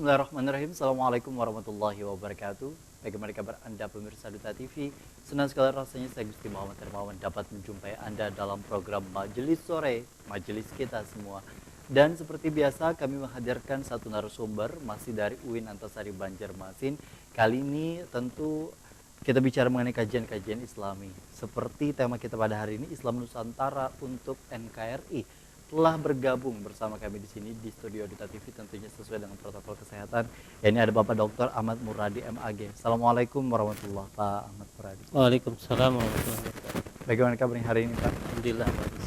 Bismillahirrahmanirrahim. Assalamualaikum warahmatullahi wabarakatuh. Bagaimana kabar Anda pemirsa Duta TV? Senang sekali rasanya saya Gusti Muhammad Hermawan dapat menjumpai Anda dalam program Majelis Sore, majelis kita semua. Dan seperti biasa kami menghadirkan satu narasumber masih dari UIN Antasari Banjarmasin. Kali ini tentu kita bicara mengenai kajian-kajian Islami. Seperti tema kita pada hari ini, Islam Nusantara untuk NKRI. Telah bergabung bersama kami di sini di studio Duta TV tentunya sesuai dengan protokol kesehatan. Ya, ini ada Bapak Dr. Ahmad Muradi MAG. Assalamualaikum warahmatullahi wabarakatuh, Pak Ahmad Muradi. Waalaikumsalam warahmatullahi wabarakatuh. Bagaimana kabarnya hari ini, Pak? Alhamdulillah bagus.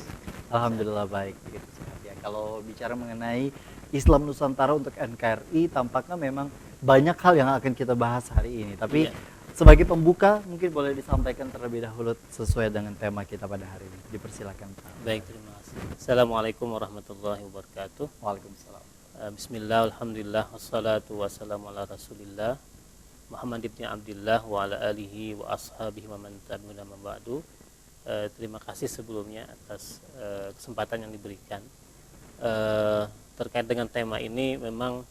Alhamdulillah baik, begitu sehat ya. Kalau bicara mengenai Islam Nusantara untuk NKRI, tampaknya memang banyak hal yang akan kita bahas hari ini. Tapi sebagai pembuka mungkin boleh disampaikan terlebih dahulu sesuai dengan tema kita pada hari ini. Dipersilakan, Pak. Baik, terima kasih. Assalamualaikum warahmatullahi wabarakatuh. Waalaikumsalam. Bismillah, alhamdulillah, wassalatu wassalamu ala rasulillah Muhammad ibn Abdillah wa ala alihi wa ashabihi wa man tabi'ahum amma ba'du. Terima kasih sebelumnya atas kesempatan yang diberikan. Terkait dengan tema ini, memang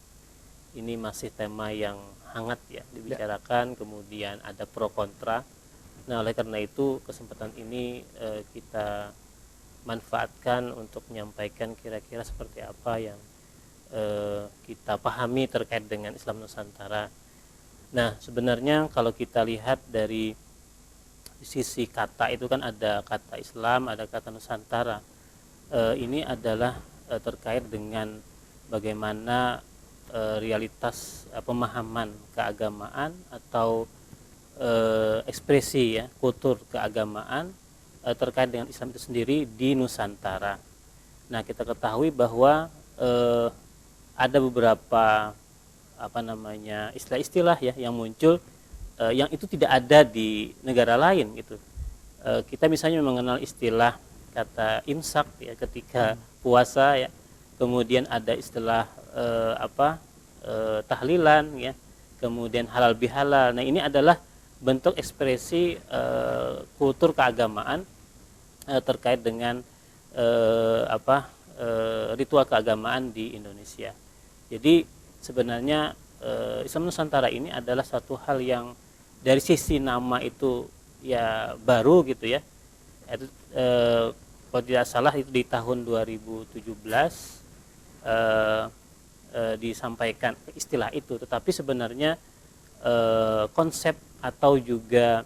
ini masih tema yang hangat ya dibicarakan, kemudian ada pro kontra. Nah, oleh karena itu kesempatan ini kita manfaatkan untuk menyampaikan kira-kira seperti apa yang kita pahami terkait dengan Islam Nusantara. Nah, sebenarnya kalau kita lihat dari sisi kata itu kan ada kata Islam, ada kata Nusantara. Ini adalah terkait dengan bagaimana realitas pemahaman keagamaan atau ekspresi ya kultur keagamaan terkait dengan Islam itu sendiri di Nusantara. Nah, kita ketahui bahwa ada beberapa istilah-istilah ya yang muncul yang itu tidak ada di negara lain gitu. Kita misalnya mengenal istilah kata imsak ya ketika puasa ya. Kemudian ada istilah tahlilan ya. Kemudian halal bihalal. Nah, ini adalah bentuk ekspresi kultur keagamaan terkait dengan ritual keagamaan di Indonesia. Jadi sebenarnya Islam Nusantara ini adalah satu hal yang dari sisi nama itu ya baru gitu ya. Itu kalau tidak salah itu di tahun 2017 disampaikan istilah itu, tetapi sebenarnya konsep atau juga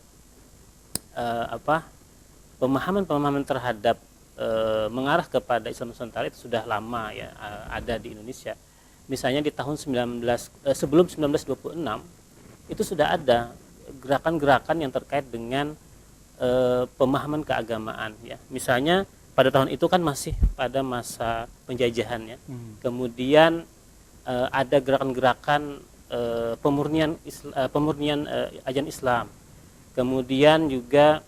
pemahaman terhadap mengarah kepada Islam Nusantara itu sudah lama ya ada di Indonesia. Misalnya di tahun sebelum 1926 itu sudah ada gerakan-gerakan yang terkait dengan pemahaman keagamaan ya. Misalnya pada tahun itu kan masih pada masa penjajahan ya. Kemudian ada gerakan-gerakan pemurnian ajaran Islam. Kemudian juga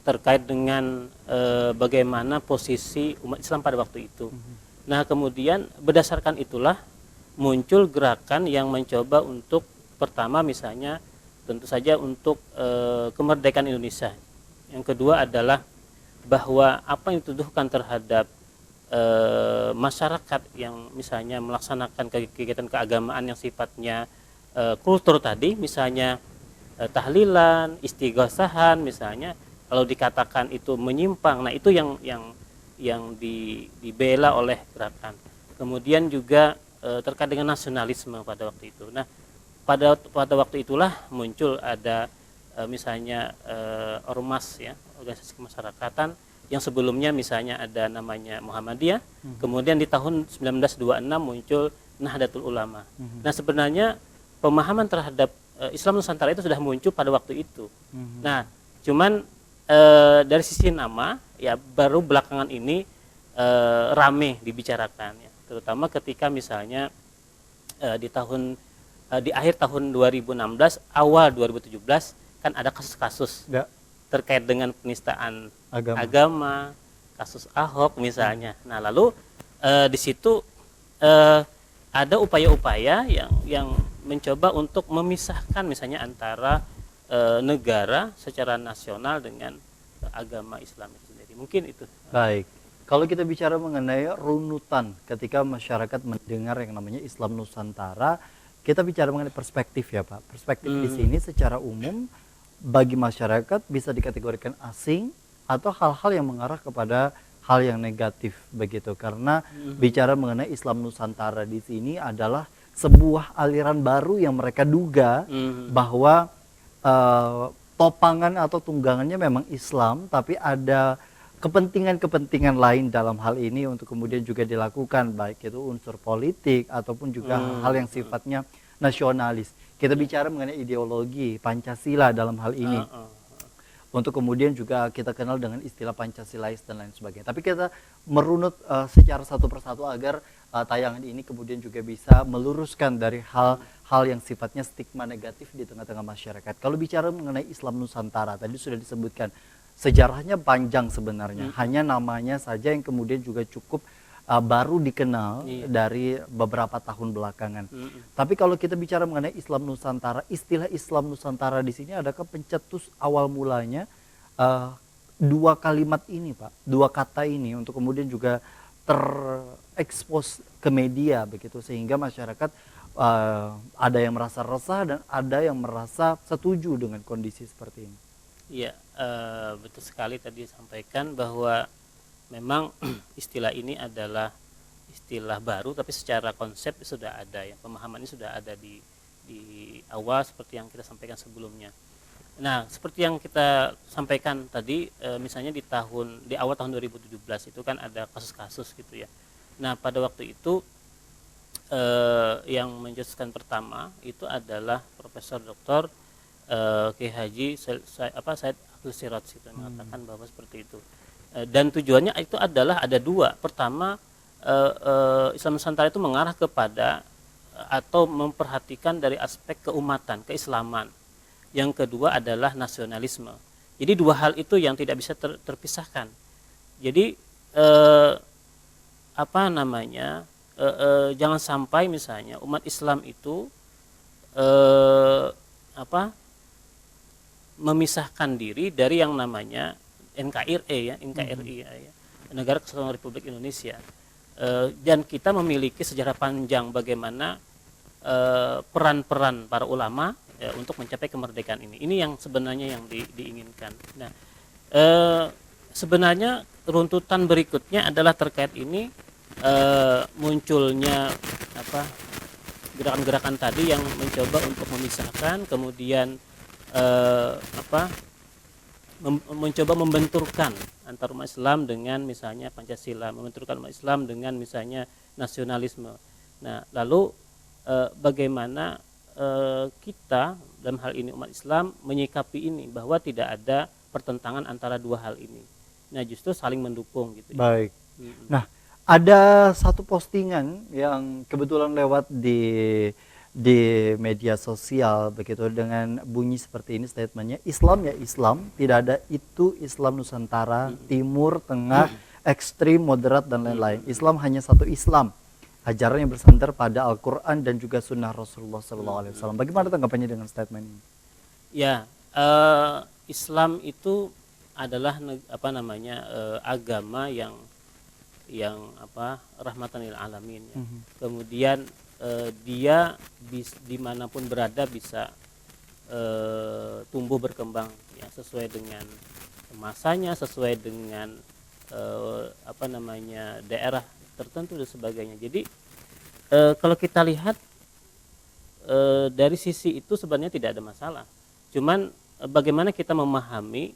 terkait dengan bagaimana posisi umat Islam pada waktu itu. Nah, kemudian berdasarkan itulah muncul gerakan yang mencoba untuk pertama misalnya tentu saja untuk kemerdekaan Indonesia. Yang kedua adalah bahwa apa yang dituduhkan terhadap masyarakat yang misalnya melaksanakan kegiatan keagamaan yang sifatnya kultur tadi, misalnya tahlilan, istighosahan misalnya, kalau dikatakan itu menyimpang, nah itu yang dibela oleh gerakan. Kemudian juga terkait dengan nasionalisme pada waktu itu. Nah, pada waktu itulah muncul ada misalnya ormas ya, organisasi kemasyarakatan yang sebelumnya misalnya ada namanya Muhammadiyah. Kemudian di tahun 1926 muncul Nahdlatul Ulama. Nah, sebenarnya pemahaman terhadap Islam Nusantara itu sudah muncul pada waktu itu. Nah, cuman dari sisi nama ya baru belakangan ini rame dibicarakan ya, terutama ketika misalnya di akhir tahun 2016 awal 2017 kan ada kasus-kasus terkait dengan penistaan agama, kasus Ahok misalnya. Nah, lalu di situ ada upaya-upaya yang mencoba untuk memisahkan misalnya antara negara secara nasional dengan agama Islam itu sendiri. Mungkin itu. Baik. Kalau kita bicara mengenai runutan ketika masyarakat mendengar yang namanya Islam Nusantara, kita bicara mengenai perspektif ya Pak. Perspektif di sini secara umum bagi masyarakat bisa dikategorikan asing atau hal-hal yang mengarah kepada hal yang negatif begitu. Karena bicara mengenai Islam Nusantara di sini adalah sebuah aliran baru yang mereka duga bahwa topangan atau tunggangannya memang Islam, tapi ada kepentingan-kepentingan lain dalam hal ini untuk kemudian juga dilakukan, baik itu unsur politik ataupun juga hal yang sifatnya nasionalis. Kita bicara mengenai ideologi Pancasila dalam hal ini. Untuk kemudian juga kita kenal dengan istilah Pancasilais dan lain sebagainya. Tapi kita merunut secara satu persatu agar tayangan ini kemudian juga bisa meluruskan dari hal-hal yang sifatnya stigma negatif di tengah-tengah masyarakat. Kalau bicara mengenai Islam Nusantara, tadi sudah disebutkan sejarahnya panjang sebenarnya. Hanya namanya saja yang kemudian juga cukup baru dikenal dari beberapa tahun belakangan. Tapi kalau kita bicara mengenai Islam Nusantara, istilah Islam Nusantara di sini adakah pencetus awal mulanya dua kalimat ini Pak, dua kata ini untuk kemudian juga terekspos ke media begitu, sehingga masyarakat ada yang merasa resah dan ada yang merasa setuju dengan kondisi seperti ini. Iya, betul sekali tadi disampaikan bahwa memang istilah ini adalah istilah baru, tapi secara konsep sudah ada ya, pemahamannya sudah ada di awal seperti yang kita sampaikan sebelumnya. Nah, seperti yang kita sampaikan tadi, misalnya di awal tahun 2017 itu kan ada kasus-kasus gitu ya. Nah, pada waktu itu yang mencetuskan pertama itu adalah Profesor Dr. Kiai Haji Said Abdul Siraj gitu, mengatakan bahwa seperti itu. Dan tujuannya itu adalah ada dua. Pertama, Islam Nusantara itu mengarah kepada atau memperhatikan dari aspek keumatan, keislaman. Yang kedua adalah nasionalisme. Jadi dua hal itu yang tidak bisa terpisahkan. Jadi jangan sampai misalnya umat Islam itu memisahkan diri dari yang namanya NKRI ya, Negara Kesatuan Republik Indonesia. Dan kita memiliki sejarah panjang bagaimana peran-peran para ulama untuk mencapai kemerdekaan ini. Ini yang sebenarnya yang diinginkan. Nah, sebenarnya runtutan berikutnya adalah terkait ini munculnya gerakan-gerakan tadi yang mencoba untuk memisahkan, kemudian mencoba membenturkan antara umat Islam dengan misalnya Pancasila, membenturkan umat Islam dengan misalnya nasionalisme. Nah, lalu bagaimana kita dalam hal ini umat Islam menyikapi ini, bahwa tidak ada pertentangan antara dua hal ini. Nah, justru saling mendukung gitu. Baik. Nah, ada satu postingan yang kebetulan lewat di media sosial begitu dengan bunyi seperti ini statementnya, Islam ya Islam, tidak ada itu Islam Nusantara, Timur, Tengah, ekstrim, moderat dan lain-lain. Islam hanya satu Islam, ajaran yang bersandar pada Al-Quran dan juga Sunnah Rasulullah SAW. Bagaimana tanggapannya dengan statement ini? Ya, Islam itu adalah agama yang rahmatan lil alamin ya. Kemudian dia dimanapun berada bisa tumbuh berkembang ya, sesuai dengan masanya, sesuai dengan daerah tertentu dan sebagainya. Jadi kalau kita lihat dari sisi itu sebenarnya tidak ada masalah. Cuman bagaimana kita memahami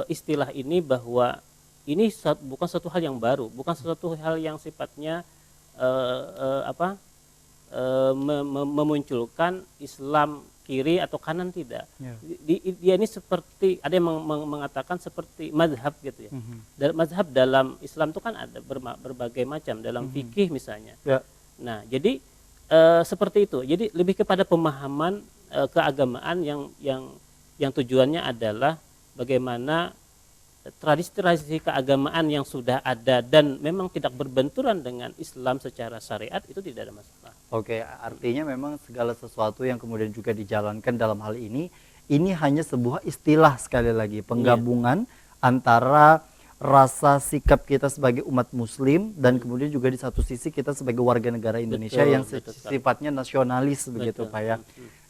istilah ini, bahwa ini bukan suatu hal yang baru, bukan suatu hal yang sifatnya memunculkan Islam kiri atau kanan, tidak. Dia ini seperti ada yang mengatakan seperti mazhab gitu ya. Mazhab dalam Islam itu kan ada berbagai macam, dalam fikih misalnya. Nah, jadi seperti itu. Jadi lebih kepada pemahaman keagamaan yang tujuannya adalah bagaimana tradisi-tradisi keagamaan yang sudah ada dan memang tidak berbenturan dengan Islam secara syariat itu tidak ada masalah. Oke, artinya memang segala sesuatu yang kemudian juga dijalankan dalam hal ini hanya sebuah istilah, sekali lagi penggabungan antara rasa sikap kita sebagai umat muslim dan kemudian juga di satu sisi kita sebagai warga negara Indonesia Betul, yang betul sekali. sifatnya nasionalis begitu Betul. Pak ya.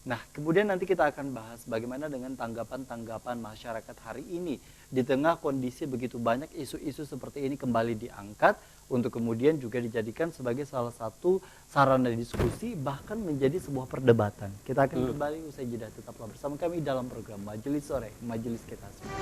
Nah, kemudian nanti kita akan bahas bagaimana dengan tanggapan-tanggapan masyarakat hari ini di tengah kondisi begitu banyak isu-isu seperti ini kembali diangkat untuk kemudian juga dijadikan sebagai salah satu sarana diskusi bahkan menjadi sebuah perdebatan. Kita akan kembali usai jeda, tetaplah bersama kami dalam program Majelis Sore, Majelis Kita Semua.